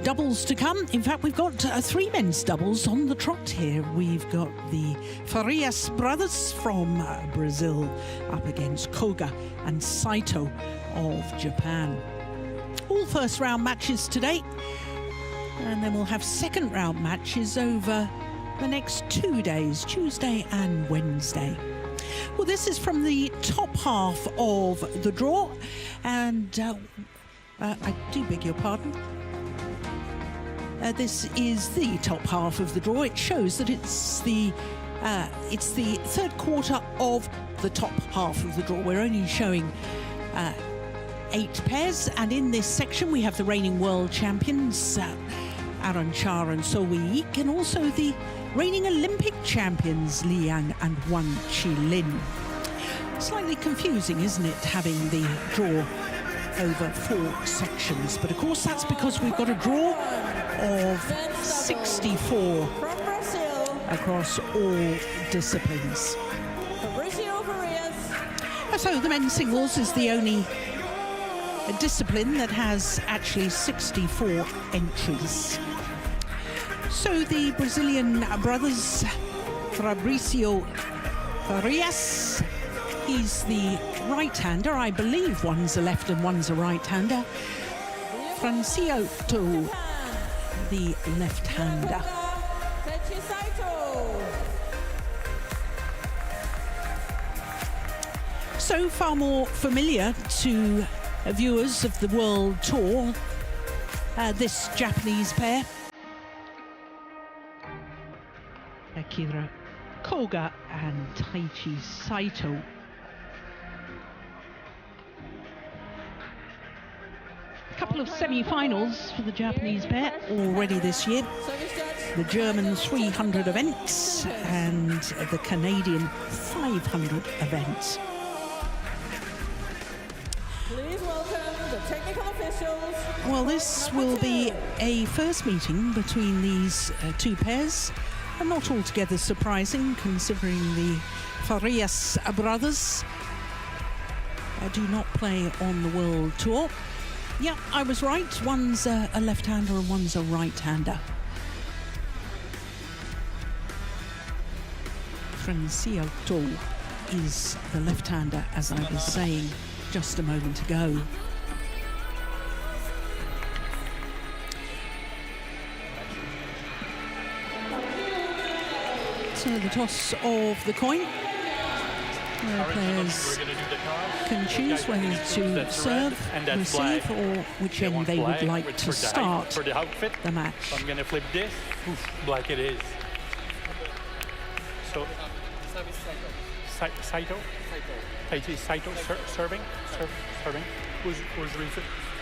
doubles to come. In fact, we've got three men's doubles on the trot here. We've got the Farias brothers from Brazil up against Koga and Saito of Japan. All first round matches today, and then we'll have second round matches over the next 2 days, Tuesday and Wednesday. Well, this is from the top half of the draw, and I do beg your pardon. This is the top half of the draw. It shows that it's the third quarter of the top half of the draw. We're only showing 8 pairs, and in this section we have the reigning world champions Aranchar and Sowiik, and also the reigning Olympic champions Liang and Wan Qilin. Slightly confusing, isn't it, having the draw over 4 sections, but of course that's because we've got a draw of 64 across all disciplines. So the men's singles is the only discipline that has actually 64 entries. So the Brazilian brothers, Fabrício Farias, he's the right-hander. I believe one's a left and one's a right-hander. Saito, the left-hander. So far more familiar to viewers of the World Tour, this Japanese pair. Akira Koga and Taichi Saito. A couple of semi-finals for the Japanese pair already this year. The German 300 events and the Canadian 500 events. Please welcome the technical officials. Well, this will be a first meeting between these two pairs. And not altogether surprising, considering the Farias brothers do not play on the World Tour. Yeah, I was right. One's a left-hander and one's a right-hander. Saito is the left-hander, as I was saying just a moment ago. So the toss of the coin, where players can choose whether to serve, receive, or which end they would like to start the match. I'm going to flip this. Black it is. So, Saito? Taichi Saito serving. Who's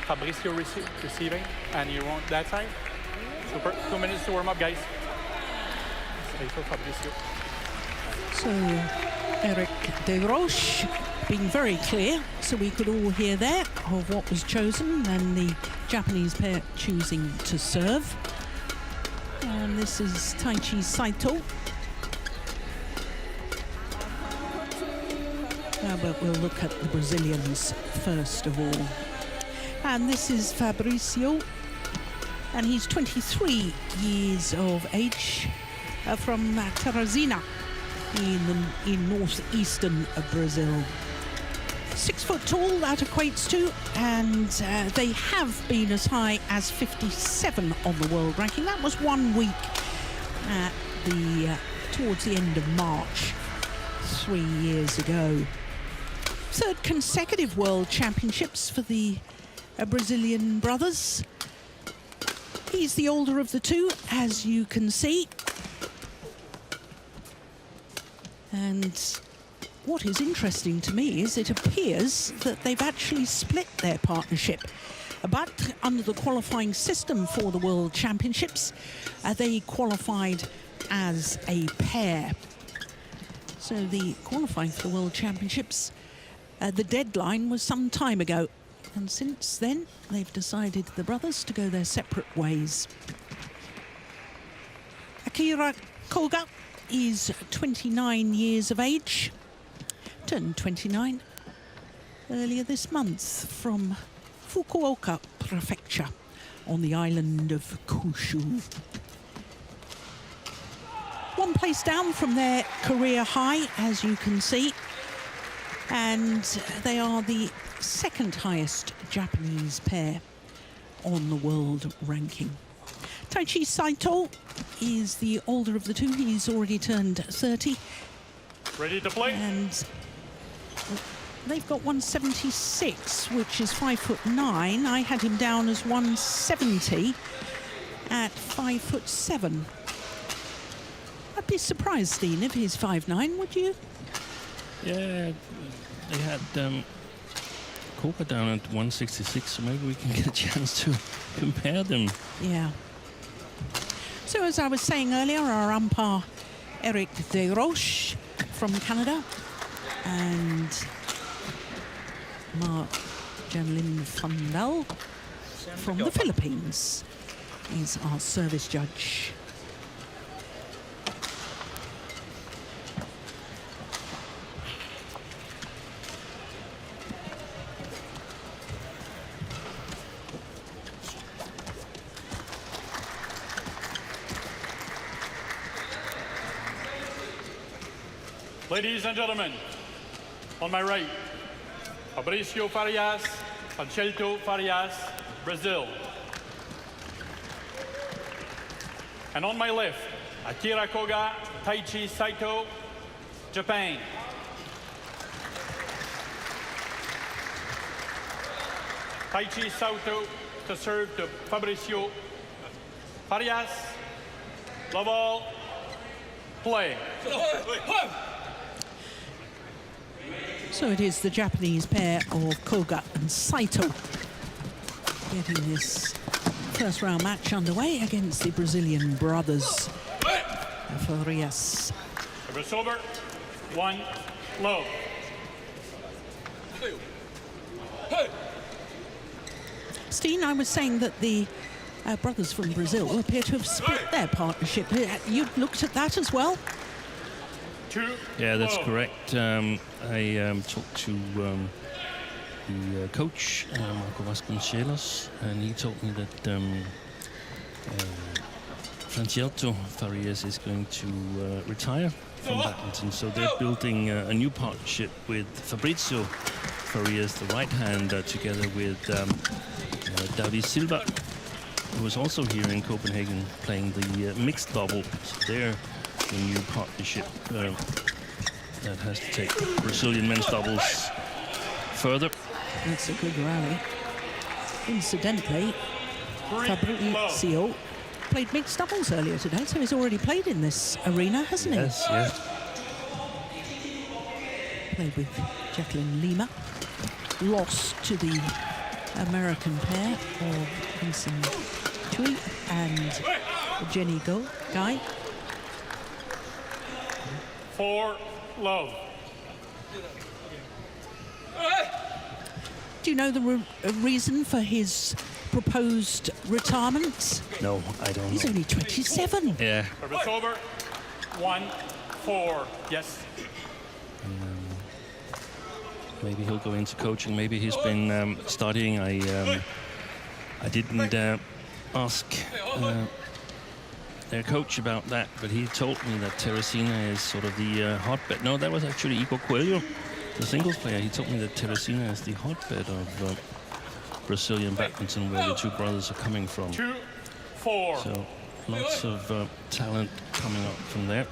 Fabrício receiving, and you want that side? Super. 2 minutes to warm up, guys. So Eric De Roche being very clear, so we could all hear there of what was chosen, and the Japanese pair choosing to serve. And this is Taichi Saito. But we'll look at the Brazilians first of all. And this is Fabrício, and he's 23 years of age. From Teresina in northeastern Brazil. 6 foot tall, that equates to, and they have been as high as 57 on the world ranking. That was 1 week at towards the end of March 3 years ago. Third consecutive World Championships for the Brazilian brothers. He's the older of the two, as you can see. And what is interesting to me is it appears that they've actually split their partnership. But under the qualifying system for the World Championships, they qualified as a pair. So the qualifying for the World Championships, the deadline was some time ago. And since then, they've decided, the brothers, to go their separate ways. Akira Koga is 29 years of age, turned 29 earlier this month, from Fukuoka Prefecture. on the island of Kyushu. One place down from their career high, as you can see, and they are the second highest Japanese pair on the world ranking. Taichi Saito is the older of the two. He's already turned 30. Ready to play? And they've got 176, which is 5'9". I had him down as 170 at 5'7". I'd be surprised, Dean, if he's 5'9", would you? Yeah, they had Koga down at 166, so maybe we can get a chance to compare them. Yeah. So as I was saying earlier, our umpire, Eric Desroches from Canada, and Mark Janlin Fundal from the Philippines is our service judge. Ladies and gentlemen, on my right, Fabrício Farias, Saito Farias, Brazil. And on my left, Akira Koga, Taichi Saito, Japan. Taichi Saito to serve to Fabrício Farias. Love all, play. So it is the Japanese pair of Koga and Saito getting this first round match underway against the Brazilian brothers Farias. Service over, 1 low. Steen, I was saying that the brothers from Brazil appear to have split their partnership. You looked at that as well? Yeah, that's correct. I talked to the coach, Marco Vasconcelos, and he told me that Francielto Farias is going to retire from badminton. So they're building a new partnership with Fabrizio Farias, the right-hander, together with Davi Silva, who was also here in Copenhagen playing the mixed double. So they're the new partnership that has to take Brazilian men's doubles further. That's a good rally. Incidentally, Fabrizio played mixed doubles earlier today, so he's already played in this arena, hasn't he? Yes, yes. Played with Jacqueline Lima. Lost to the American pair of Vincent Tui and Jenny Guy. 4 low. Do you know the reason for his proposed retirement? No, I don't He's know. only 27. Yeah. Service over, 1-4. Yes. Maybe he'll go into coaching. Maybe he's been studying. I didn't ask their coach about that, but he told me that Teresina is sort of the hotbed. No, that was actually Igor Coelho, the singles player. He told me that Teresina is the hotbed of Brazilian badminton, where the two brothers are coming from. 2-4. So lots of talent coming up from there.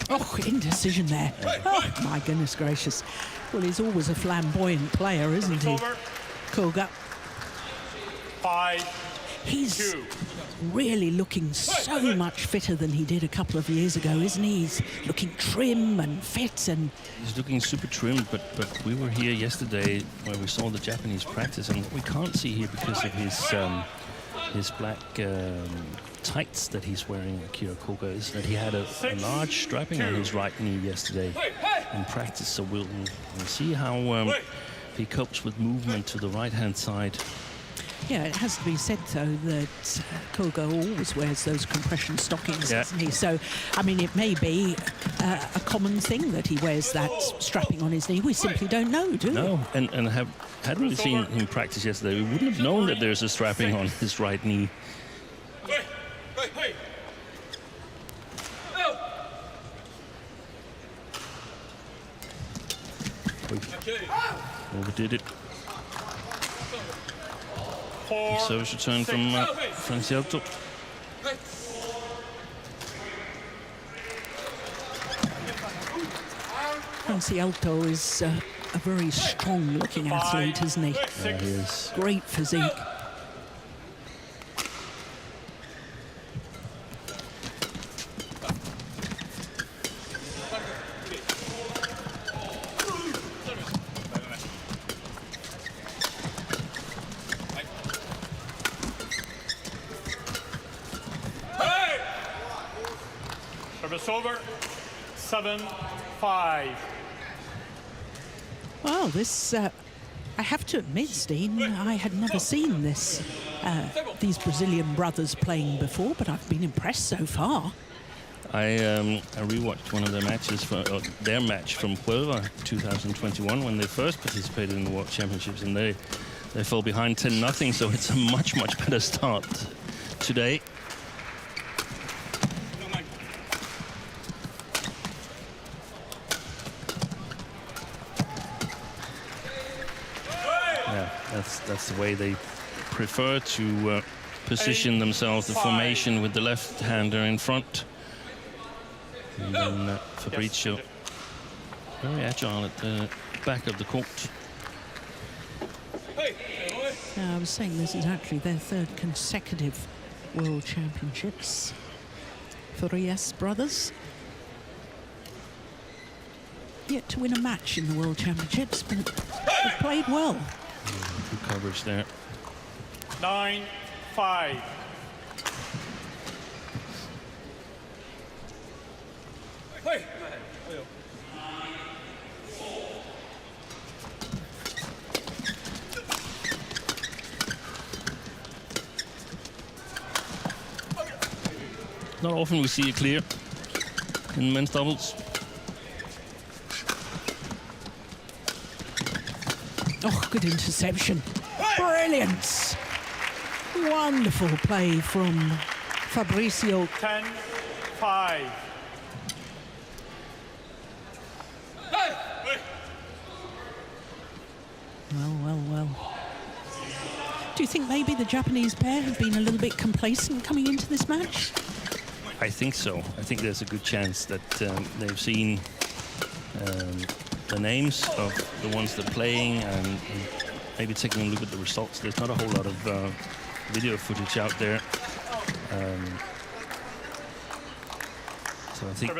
Oh, indecision there. Oh, my goodness gracious. Well, he's always a flamboyant player, isn't he? Koga. 5-2. He's really looking so much fitter than he did a couple of years ago, isn't he? He's looking trim and fit, and he's looking super trim, but we were here yesterday where we saw the Japanese practice, and what we can't see here because of his black tights that he's wearing, Akira Koga, is that he had a large strapping on his right knee yesterday in practice. So we'll see how he copes with movement to the right-hand side. Yeah, it has to be said, though, that Koga always wears those compression stockings, Yeah. doesn't he? So, I mean, it may be a common thing that he wears that strapping on his knee. We simply don't know, do we? No, and hadn't we seen him practice yesterday, we wouldn't have known that there's a strapping on his right knee. Overdid it. Service return from Saito. Saito is a very strong-looking athlete, isn't he? Yeah, he is. Great physique. Service over. 7-5. Well, this, I have to admit, Steen, I had never seen this, these Brazilian brothers playing before, but I've been impressed so far. I rewatched one of their matches, their match from Huelva 2021 when they first participated in the World Championships, and they fell behind 10-0, so it's a much better start today. That's the way they prefer to position themselves, the formation with the left-hander in front. And then Fabrizio, very agile at the back of the court. I was saying this is actually their third consecutive World Championships. Farias brothers. Yet to win a match in the World Championships, but they've played well. Good coverage there. 9-5. Not often we see it clear in men's doubles. Oh, good interception. Brilliant. Wonderful play from Fabrizio. 10-5. Well. Do you think maybe the Japanese pair have been a little bit complacent coming into this match? I think so. I think there's a good chance that they've seen the names of the ones they're playing and maybe taking a look at the results. There's not a whole lot of video footage out there. So I think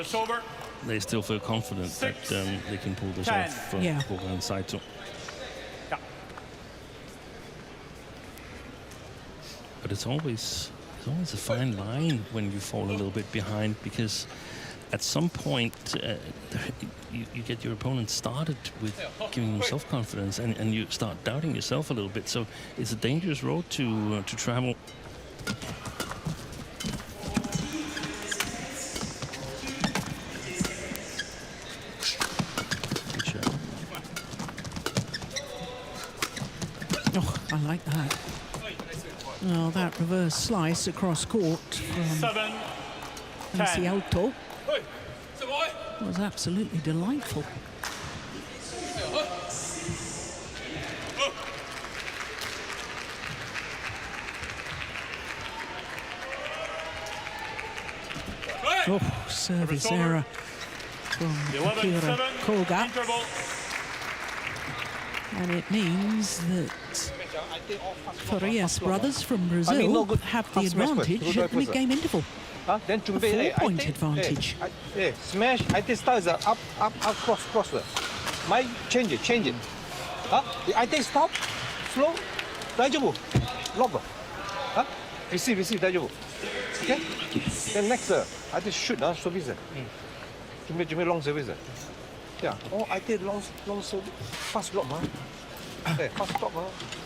they still feel confident that they can pull this off for Koga and Saito. But it's always a fine line when you fall a little bit behind, because at some point you get your opponent started with giving them self-confidence, and you start doubting yourself a little bit. So it's a dangerous road to travel. Good shot. Oh, I like that. Oh, that reverse slice across court from Saito was absolutely delightful. Oh, service error from Akira Koga. And it means that Farias brothers from Brazil have the advantage at the mid-game interval. Then A 4-point advantage. Smash, I think start is up, cross. My change it. I think stop, slow, daijoubu, lob. Receive, daijoubu. Okay? Then next, I think shoot, service. Jumbe long service. Yeah. Oh, I did long service. Fast block, fast block,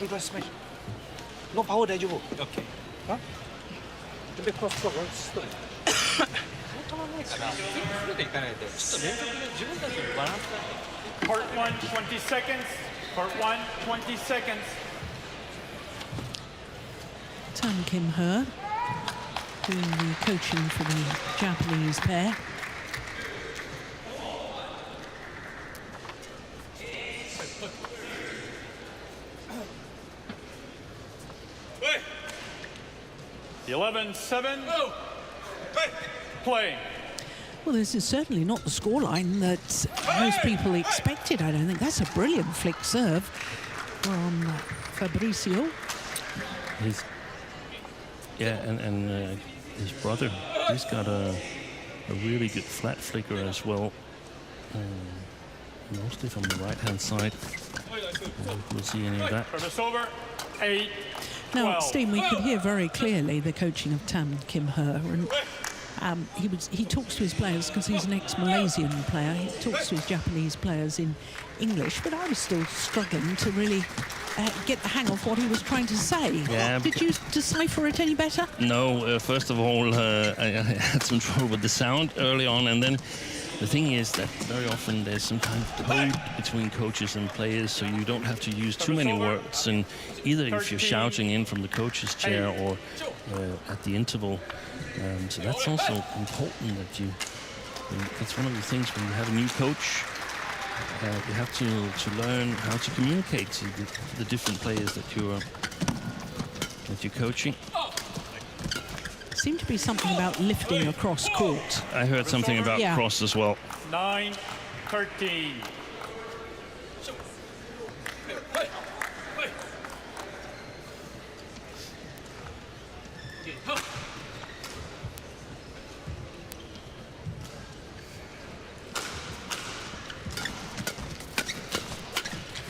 do the smash. No power, daijoubu. Okay. Huh? Lebih cross-cross, system. Part 1, 20 seconds. Part 1, 20 seconds. Tam Kim-Hee doing the coaching for the Japanese pair. Hey. 11-7. Play. Well, this is certainly not the scoreline that most people expected, I don't think. That's a brilliant flick serve from Fabrizio. And his brother, he's got a really good flat flicker as well, mostly from the right-hand side. We'll see any of that. Service over. 8. Now, 12. Steve, we could hear very clearly the coaching of Tam Kim-Hee, and he talks to his players because he's an ex-Malaysian player. He talks to his Japanese players in English, but I was still struggling to really get the hang of what he was trying to say. Yeah. Did you decipher it any better? No, first of all, I had some trouble with the sound early on, and then the thing is that very often there's some kind of debate between coaches and players, so you don't have to use too many words, and either if you're shouting in from the coach's chair or at the interval. So that's also important that that's one of the things when you have a new coach, you have to learn how to communicate to the different players that you're coaching. Seemed to be something about lifting across court. I heard something about cross as well. 9-13.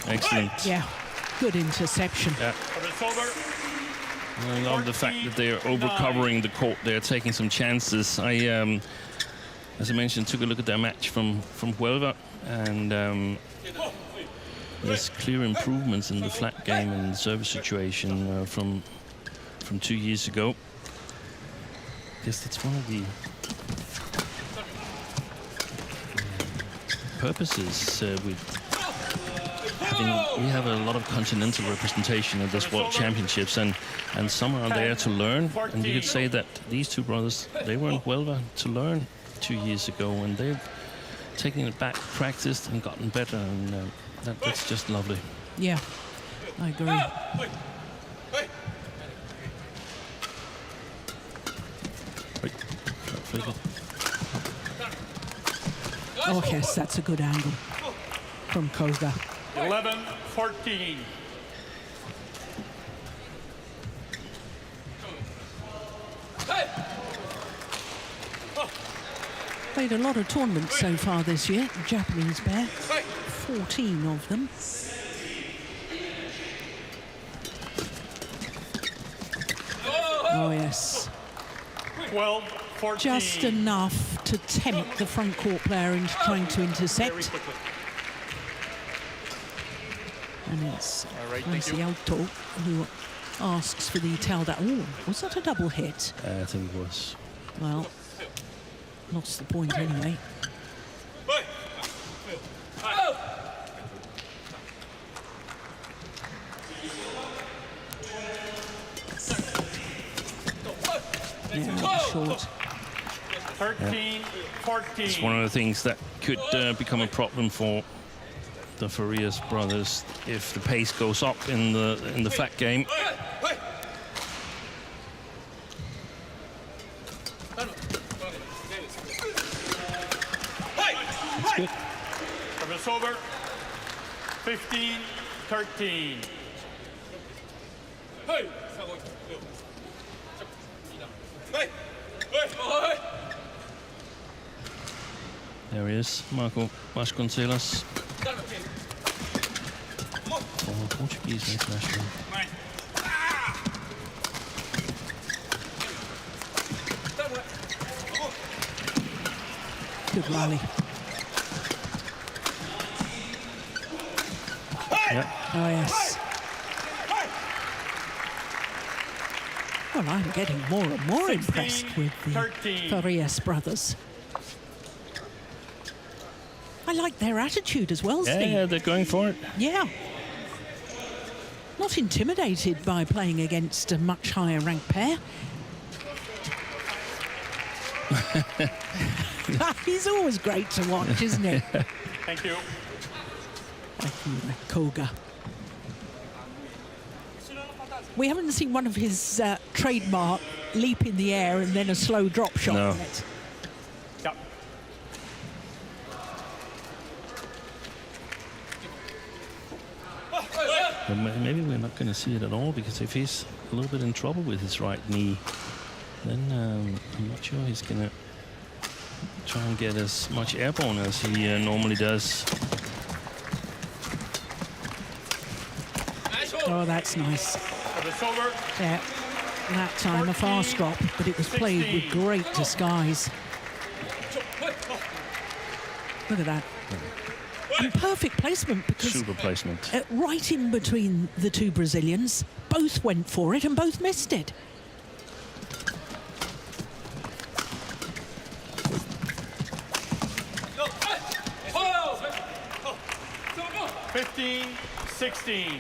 Excellent. Yeah, good interception. Yeah. I love the fact that they're over-covering the court. They're taking some chances. I, as I mentioned, took a look at their match from Huelva, and there's clear improvements in the flat game and service situation from 2 years ago. I guess that's one of the purposes with we have a lot of continental representation at this World Championships, and some are there to learn. And you could say that these two brothers, they were in Huelva to learn 2 years ago, and they've taken it back, practiced, and gotten better, and that's just lovely. Yeah, I agree. Oh yes, that's a good angle from Koga. 11-14. Played a lot of tournaments so far this year, the Japanese pair. 14 of them. Oh yes. 12-14. Just enough to tempt the front court player into trying to intercept. And it's Saito who asks for the tail down. Oh, was that a double hit? I think it was. Well, lost the point anyway. Yeah, short. 13-14. It's one of the things that could become a problem for the Farias brothers if the pace goes up in the flat game. That's good. Service over. 15-13. There he is, Marco Vasconcelos, former Portuguese international. Good rally. Yep. Oh yes. Well, I'm getting more and more 16, impressed with the 13. Farias brothers. I like their attitude as well, Steve. Yeah, they're going for it. Yeah. Not intimidated by playing against a much higher ranked pair. He's always great to watch, isn't he? Thank you. Thank you, Koga. We haven't seen one of his trademark leap in the air and then a slow drop shot No. yet. Yep. But maybe we're not going to see it at all, because if he's a little bit in trouble with his right knee, then I'm not sure he's going to try and get as much airborne as he normally does. Oh, that's nice. It's over. Yeah. That time a fast drop, but it was played with great disguise. Look at that. And perfect placement, because Super placement. right in between the two Brazilians, both went for it and both missed it. Oh! 15-16.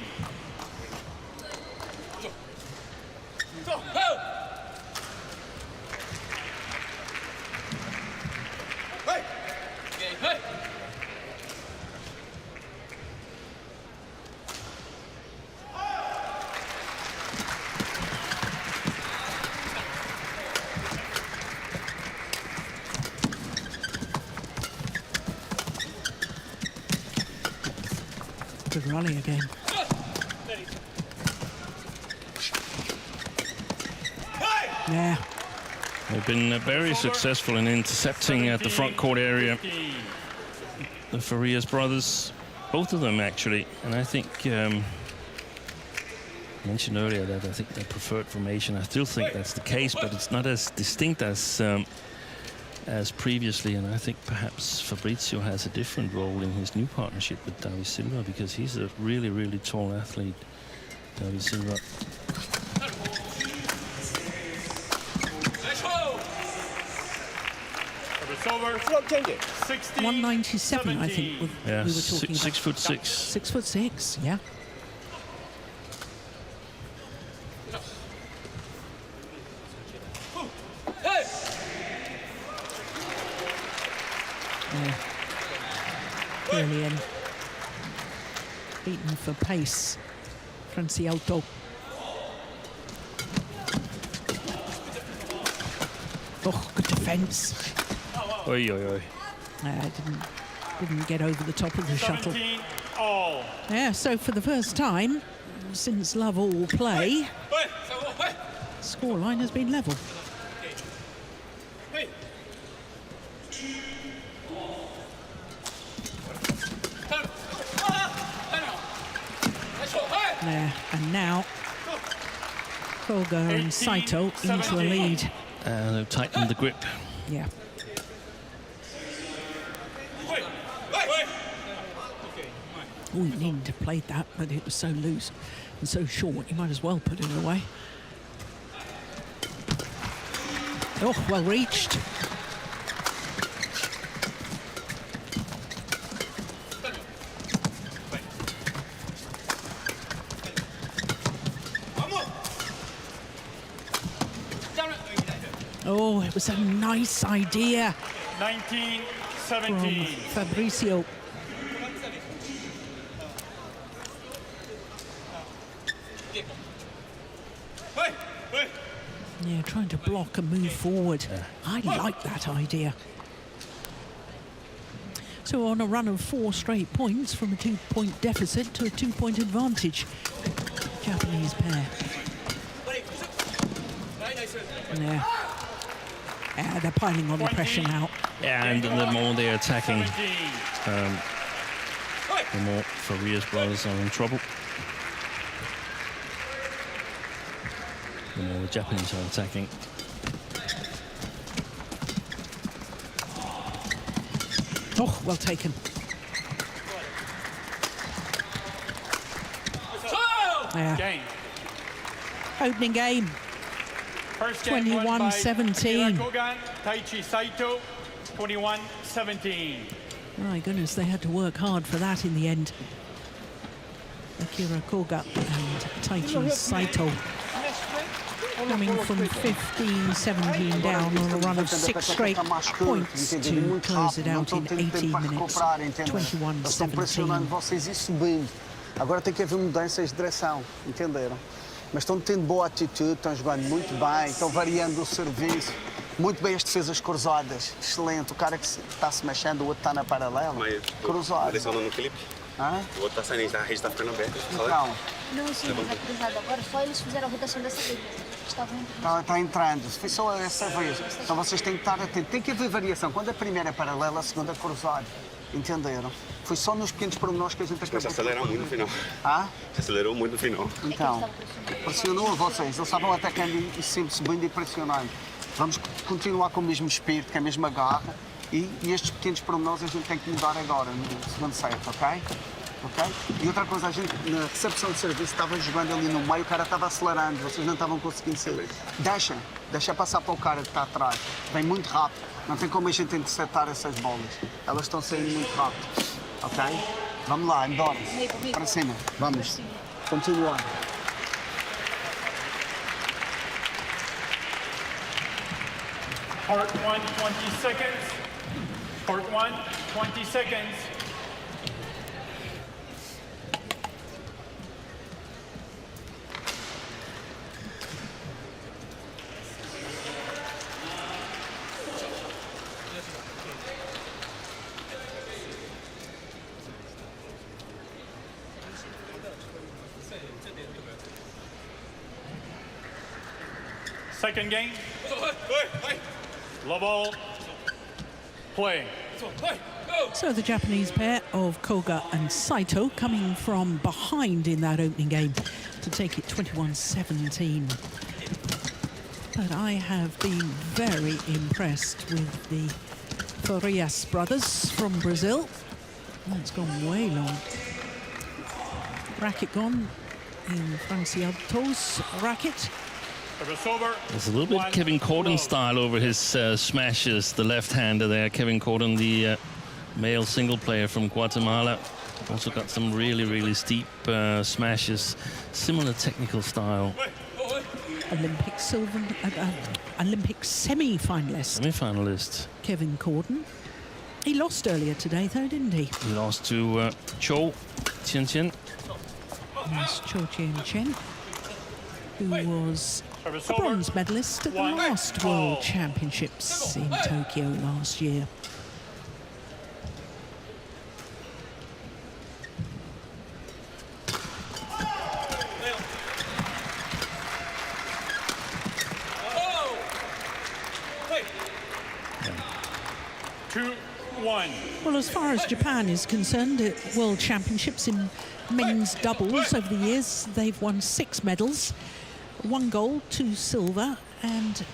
Good rally again. Yeah. They've been very successful in intercepting at the front court area. The Farias brothers, both of them actually, and I think I mentioned earlier that I think they preferred formation. I still think that's the case, but it's not as distinct as previously, and I think perhaps Fabrizio has a different role in his new partnership with David Silva, because he's a really, really tall athlete, David Silva. It's over. 16, 197, I think, 17. we Yeah, were talking about. 6'6". 6'6", yeah. Yeah. Brilliant. Beaten for pace. Francialto. Oh, good defence. Oi, oi, oi. Didn't get over the top of the shuttle. 17 all. Yeah, so for the first time since love all play, scoreline has been level. There, and now Koga and Saito into the lead. And they've tightened the grip. Yeah. Oh, you needn't have played that, but it was so loose and so short, you might as well put it away. Oh, well reached. Oh, it was a nice idea 19-17. from Fabrizio. Yeah, trying to block and move forward. I like that idea. So on a run of 4 straight points from a 2-point deficit to a 2-point advantage. Japanese pair. Yeah. They're piling on the pressure now. Yeah, and the more they're attacking, 17. the more Farias brothers are in trouble. The more the Japanese are attacking. Oh, well taken. Yeah. Game. Opening game. First game won by 21-17. Koga, Taichi Saito, 21-17. My goodness, they had to work hard for that in the end. Akira Koga and Taichi Saito coming from 15-17 down on a run of 6 straight points to close it out in 18 minutes, 21-17. Vocês e subindo. Agora tem que haver mudanças de direção, entenderam? Mas estão tendo boa atitude, estão jogando muito bem, estão variando o serviço. Muito bem as defesas cruzadas, excelente. O cara que está se mexendo, o outro está na paralela. Cruzado. Direcionando no clipe. O outro está saindo, a rede está ficando aberta. Então, Não, sim, está cruzado agora. Só eles fizeram a rotação dessa vez. Estavam entrando. está entrando. Foi só essa vez. Então vocês têm que estar atentos. Tem que haver variação. Quando a primeira é paralela, a segunda é cruzada. Entenderam? Foi só nos pequenos pormenores que a gente acabou. Se acelerar muito no final. Se acelerou muito no final. Então, pressionou a vocês. Eles estavam atacando e sempre subindo e pressionando. Vamos continuar com o mesmo espírito, com a mesma garra. E estes pequenos pormenores a gente tem que mudar agora, no segundo set, ok? E outra coisa, a gente na recepção de serviço estava jogando ali no meio, o cara estava acelerando, vocês não estavam conseguindo sair. Deixa passar para o cara que está atrás. Vem muito rápido, não tem como a gente interceptar essas bolas. Elas estão saindo muito rápido, ok? Vamos lá, embora. Para cima, vamos. Continuar. Part 1, 20 seconds. Part 1, 20 seconds. Second game. Love all. Play. So the Japanese pair of Koga and Saito coming from behind in that opening game to take it 21-17. But I have been very impressed with the Farias brothers from Brazil. Oh, it's gone way long. Racket gone in Franciato's racket. There's a little bit Kevin Corden style over his smashes, the left-hander there. Kevin Corden, the male single player from Guatemala. Also got some really, really steep smashes. Similar technical style. Olympic semi-finalist. Semi-finalist. Kevin Corden. He lost earlier today, though, didn't he? He lost to Cho Chen. Yes, Cho Chen, who was a bronze medalist at the last World Championships in Tokyo last year. Well, as far as Japan is concerned, at World Championships in men's doubles over the years, they've won 6 medals, 1 gold, 2 silver and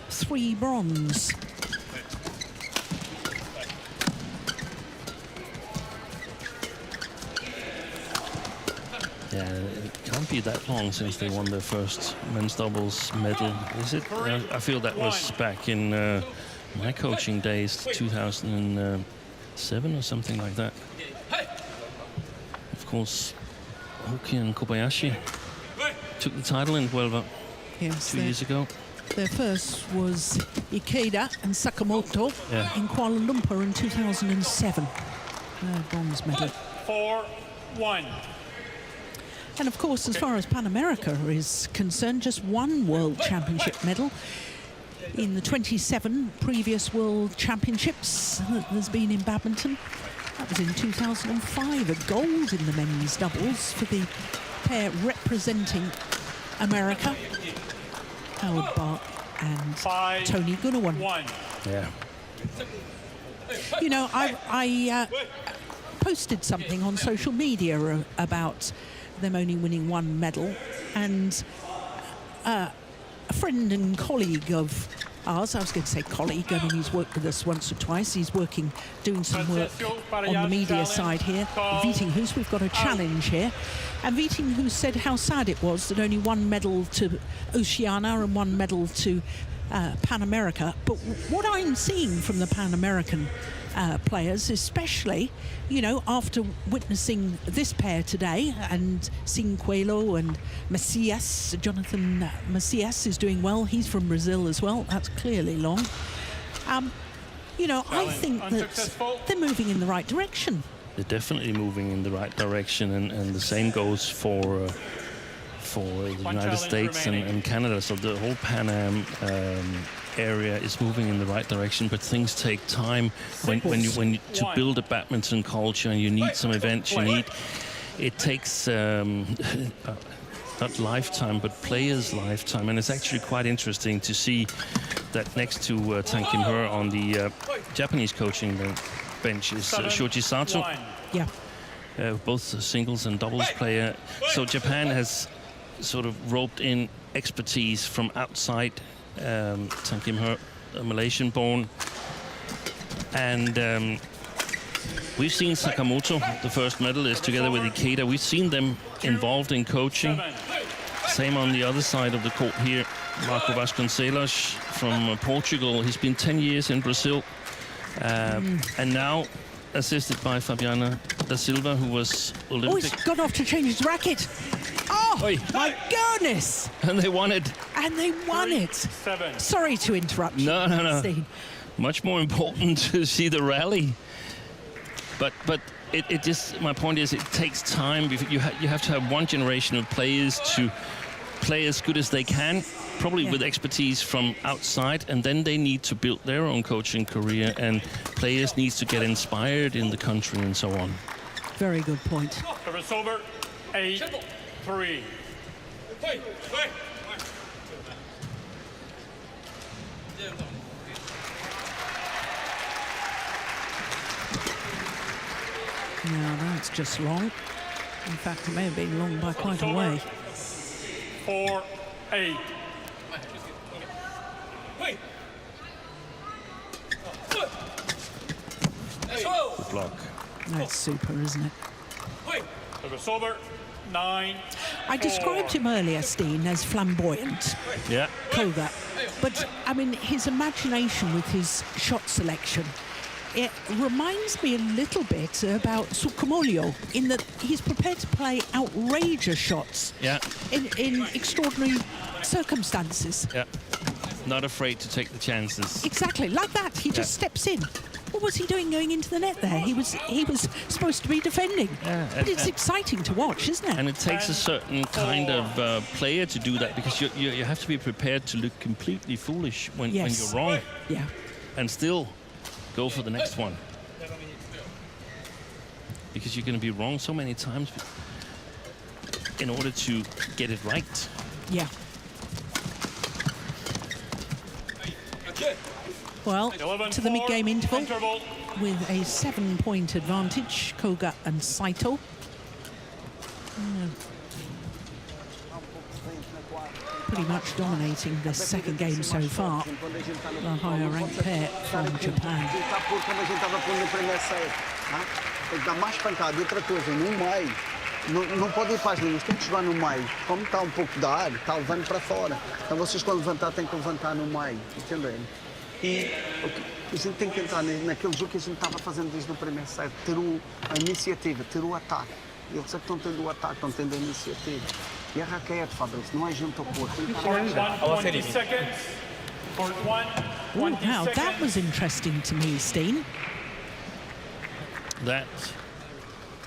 3 bronze. Yeah, it can't be that long since they won their first men's doubles medal, is it? I feel that was back in my coaching days, 2007 or something like that. Of course, Hoki and Kobayashi took the title in Huelva 2 years ago. Their first was Ikeda and Sakamoto in Kuala Lumpur in 2007. Bronze medal. 4-1. And of course, as far as Pan America is concerned, just 1 World Championship medal in the 27 previous World Championships that there's been in badminton. That was in 2005, a gold in the men's doubles for the pair representing America, Howard Bark and Tony Gunawan. Yeah. You know, I posted something on social media about them only winning 1 medal, and a friend and colleague of ours. I was going to say colleague. I mean, he's worked with us once or twice. He's doing some work on the media side here. Vittinghus, we've got a challenge here. And Vittinghus said how sad it was that only one medal to Oceania and one medal to Pan America. But what I'm seeing from the Pan American players, especially, you know, after witnessing this pair today and seeing Coelho and Macias, Jonathan Macias is doing well. He's from Brazil as well. That's clearly long. You know, I think that they're moving in the right direction. They're definitely moving in the right direction, and the same goes for the United States and Canada. So the whole Pan Am area is moving in the right direction, but things take time when you to build a badminton culture, and you need some events. It takes not lifetime, but players' lifetime, and it's actually quite interesting to see that next to Tang Kim-hur on the Japanese coaching bench is Shoji Sato. Yeah. Both singles and doubles player. So Japan has sort of roped in expertise from outside. Tang Kim-hur, Malaysian-born, and we've seen Sakamoto, the first medalist, together with Ikeda. We've seen them involved in coaching. Same on the other side of the court here. Marco Vasconcelos from Portugal. He's been 10 years in Brazil, and now assisted by Fabiana da Silva, who was Olympic. Oh, he's gone off to change his racket. Oh, Oi. my goodness! And they won it. And they won it. 7. Sorry to interrupt you. No. Steve. Much more important to see the rally. But it just, my point is, it takes time. You have to have one generation of players to play as good as they can, probably with expertise from outside, and then they need to build their own coaching career, and players need to get inspired in the country and so on. Very good point. Service over. 8-3. Now that's just long. In fact, it may have been long by quite a way. 4-8. Block. That's super, isn't it? Service over. 9. I described him earlier, Steen, as flamboyant. Yeah. Koga. But, I mean, his imagination with his shot selection, it reminds me a little bit about Sukamuljo in that he's prepared to play outrageous shots in extraordinary circumstances. Yeah. Not afraid to take the chances. Exactly, like that. He just steps in. What was he doing going into the net there? He was supposed to be defending. But it's exciting to watch, isn't it? And it takes a certain kind of player to do that, because you have to be prepared to look completely foolish when you're wrong. Yeah. And still go for the next one. Because you're going to be wrong so many times in order to get it right. Yeah. Well, to the mid-game interval with a 7-point advantage, Koga and Saito. Pretty much dominating the second game so far, the higher-ranked pair from Japan. Tem que dar mais pancada. E outra coisa, no meio, não pode ir para as linhas, tem que jogar no meio. Como está um pouco de ar, está levando para fora. Então vocês, quando levantar, têm que levantar no meio, entendem? E a gente tem que entrar naquele jogo que a gente estava fazendo desde o primeiro set, ter a iniciativa, ter o ataque. Eles é que estão tendo o ataque, estão tendo a iniciativa. E a raquete, Fabrício, não é junto ao corpo. Ooh, now that was interesting to me, Steen. That.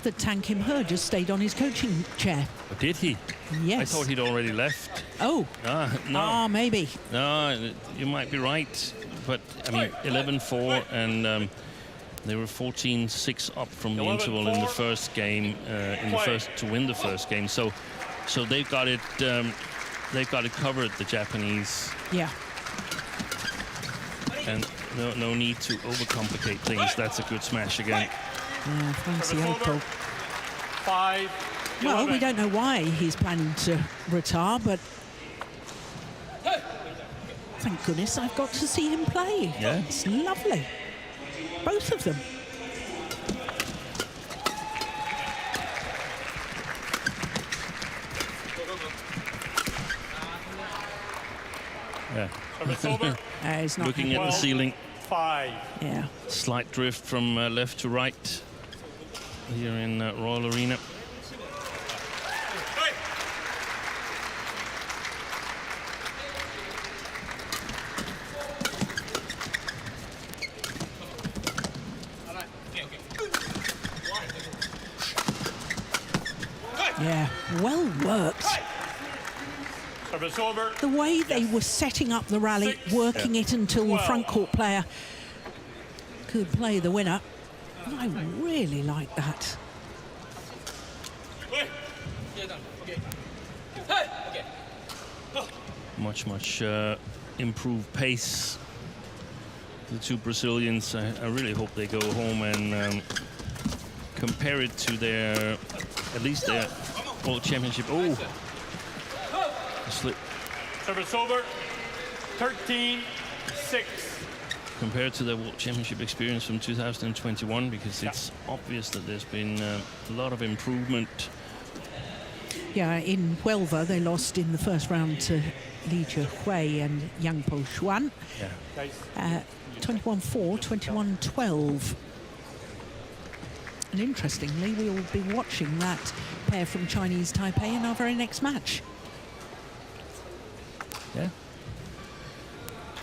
That Tang Kim-hur just stayed on his coaching chair. Oh, did he? Yes. I thought he'd already left. Oh. No. Maybe. No, you might be right. But, I mean, 11-4, and they were 14-6 up from the interval in the first game, to win the first game. So they've got it covered, the Japanese. Yeah. And no need to overcomplicate things. That's a good smash again. Yeah, fancy April. 5. Well, we don't know why he's planning to retire, but Thank goodness I've got to see him play. Yeah. It's lovely. Both of them. Yeah. Service over. He's not Looking happy. at the ceiling. 5. Yeah. Slight drift from left to right here in Royal Arena. Yeah, well worked. Service over. The way they were setting up the rally, working it until the front court player could play the winner. I really like that. Much improved pace. The two Brazilians, I really hope they go home and compare it to their, at least their World Championship. Oh, a slip. Service over. 13-6. Compared to their World Championship experience from 2021, because it's obvious that there's been a lot of improvement. Yeah, in Huelva, they lost in the first round to Li Jihui and Yang Po Xuan. Yeah. 21-4, 21-12. And interestingly, we'll be watching that pair from Chinese Taipei in our very next match. Yeah.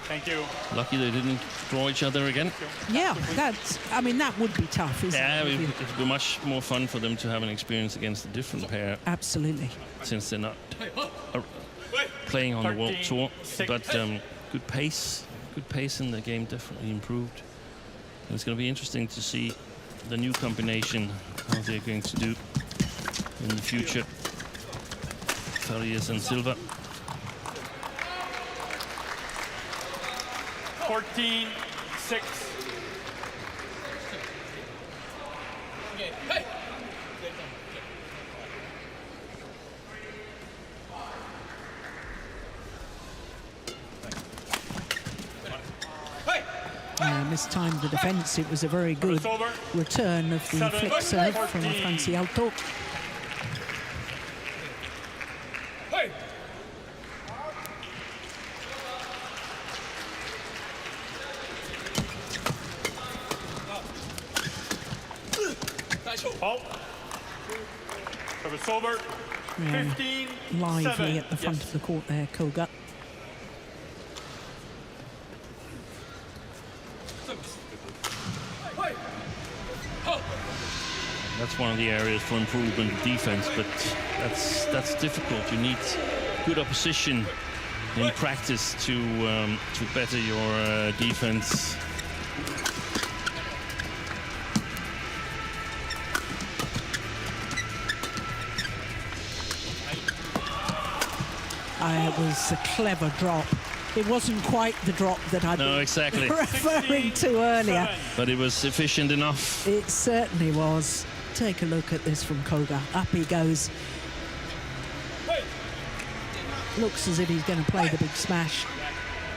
Thank you. Lucky they didn't draw each other again. Yeah, that's, I mean, that would be tough, isn't Yeah, it? it would be much more fun for them to have an experience against a different pair, Absolutely. since they're not playing on the World Tour. But good pace in the game, definitely improved. And it's going to be interesting to see the new combination, how they're going to do in the future. Farias and Silva. 14-6. And this time the defence, it was a very good return of the flick serve from Francialto. Oh. Service over. 15-7. Lively at the front of the court there, Koga. That's one of the areas for improvement of defense, but that's difficult. You need good opposition in practice to better your defense. It was a clever drop. It wasn't quite the drop that I'd been exactly. referring to earlier. But it was efficient enough. It certainly was. Take a look at this from Koga. Up he goes. Looks as if he's going to play the big smash.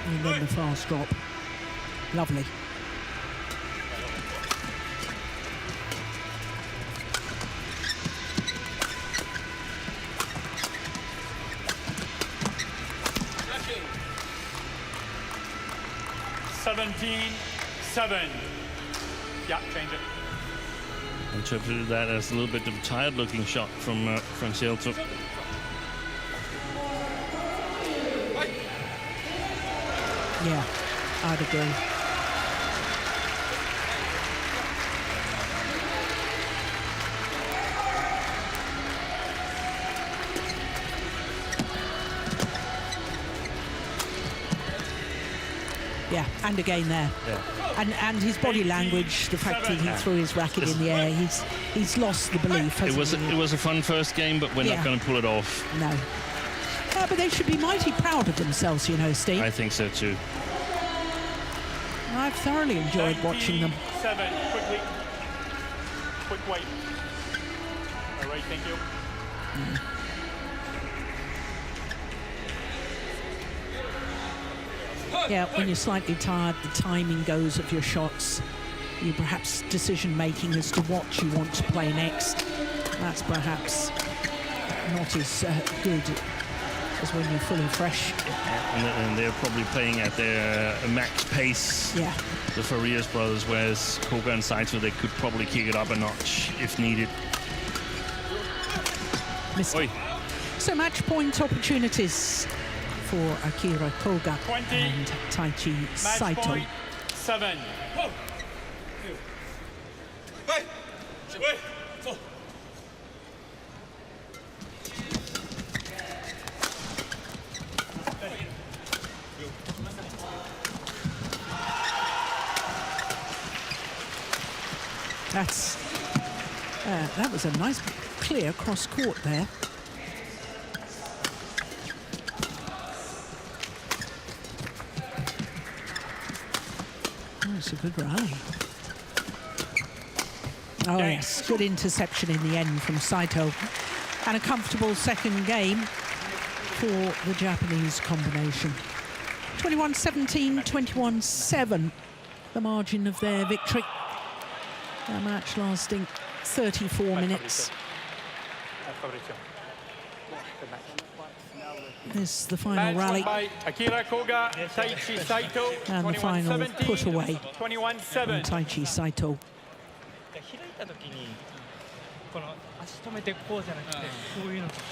And then the fast drop. Lovely. $17-7. Yeah, change it. Interpreted that as a little bit of a tired-looking shot from Francialto. Yeah, I'd agree. Yeah, and again there. Yeah. And his body language, the fact that he threw his racket in the air, he's lost the belief, hasn't he? It was a fun first game, but we're not going to pull it off. No. But they should be mighty proud of themselves, you know, Steve. I think so too. I've thoroughly enjoyed watching them. 7. Quickly. Quick wait. All right, thank you. Yeah, when you're slightly tired, the timing goes of your shots. You perhaps decision making as to what you want to play next. That's perhaps not as good as when you're fully fresh. And they're probably playing at their max pace. Yeah. The Farias brothers, whereas Koga and Saito, they could probably kick it up a notch if needed. Oi. So match point opportunities for Akira Koga 20. and Taichi Saito. Point 7. That was a nice clear cross court there. Oh, it's a good rally. Oh yes, good interception in the end from Saito. And a comfortable second game for the Japanese combination. 21-17, 21-7, the margin of their victory. A match lasting 34 minutes. This is the final rally. By Akira Koga, Taichi Saito, and the final put away 21-7. Taichi Saito.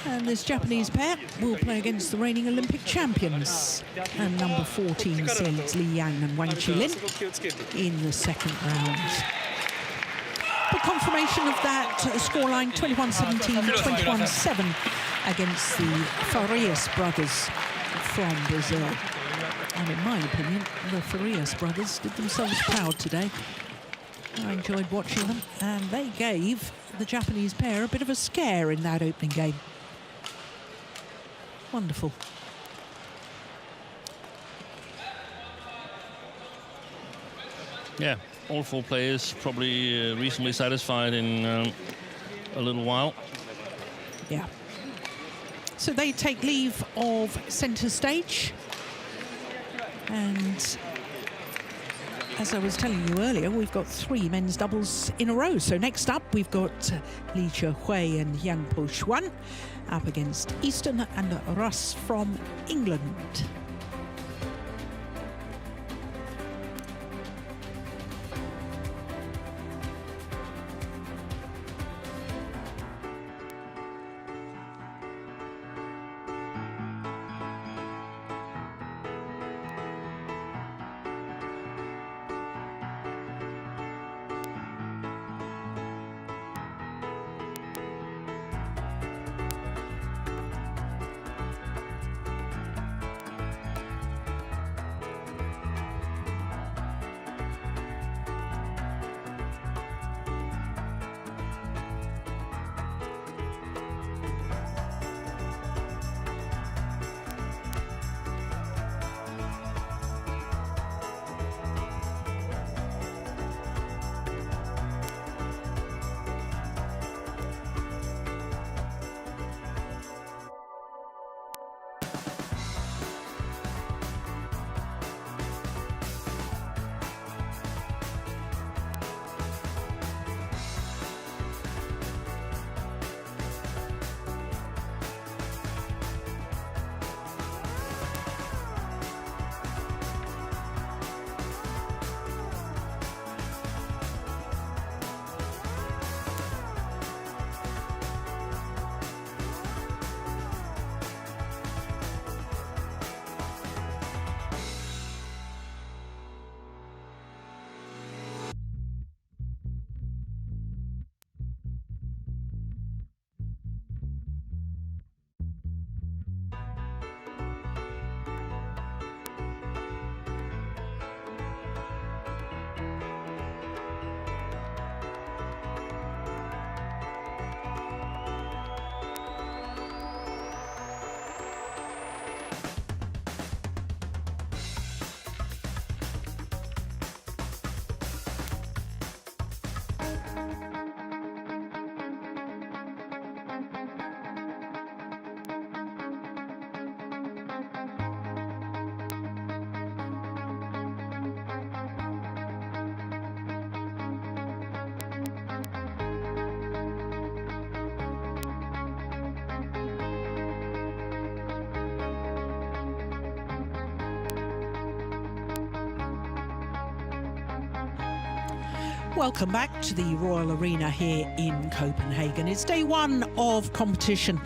And this Japanese pair will play against the reigning Olympic champions and number 14 seeds Li Yang and Wang Qilin in the second round. But confirmation of that scoreline, 21-17, 21-7 against the Farias brothers from Brazil. And in my opinion, the Farias brothers did themselves proud today. I enjoyed watching them, and they gave the Japanese pair a bit of a scare in that opening game. Wonderful. Yeah, all four players probably reasonably satisfied in a little while. Yeah. So they take leave of centre stage. And as I was telling you earlier, we've got 3 men's doubles in a row. So next up, we've got Li Chehui and Yang Po Xuan up against Easton and Russ from England. Welcome back to the Royal Arena here in Copenhagen. It's day one of competition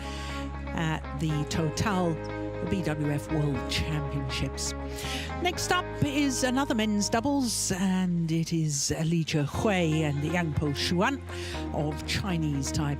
at the Total BWF World Championships. Next up is another men's doubles, and it is Li Hui and Yang Po Xuan of Chinese Taipei.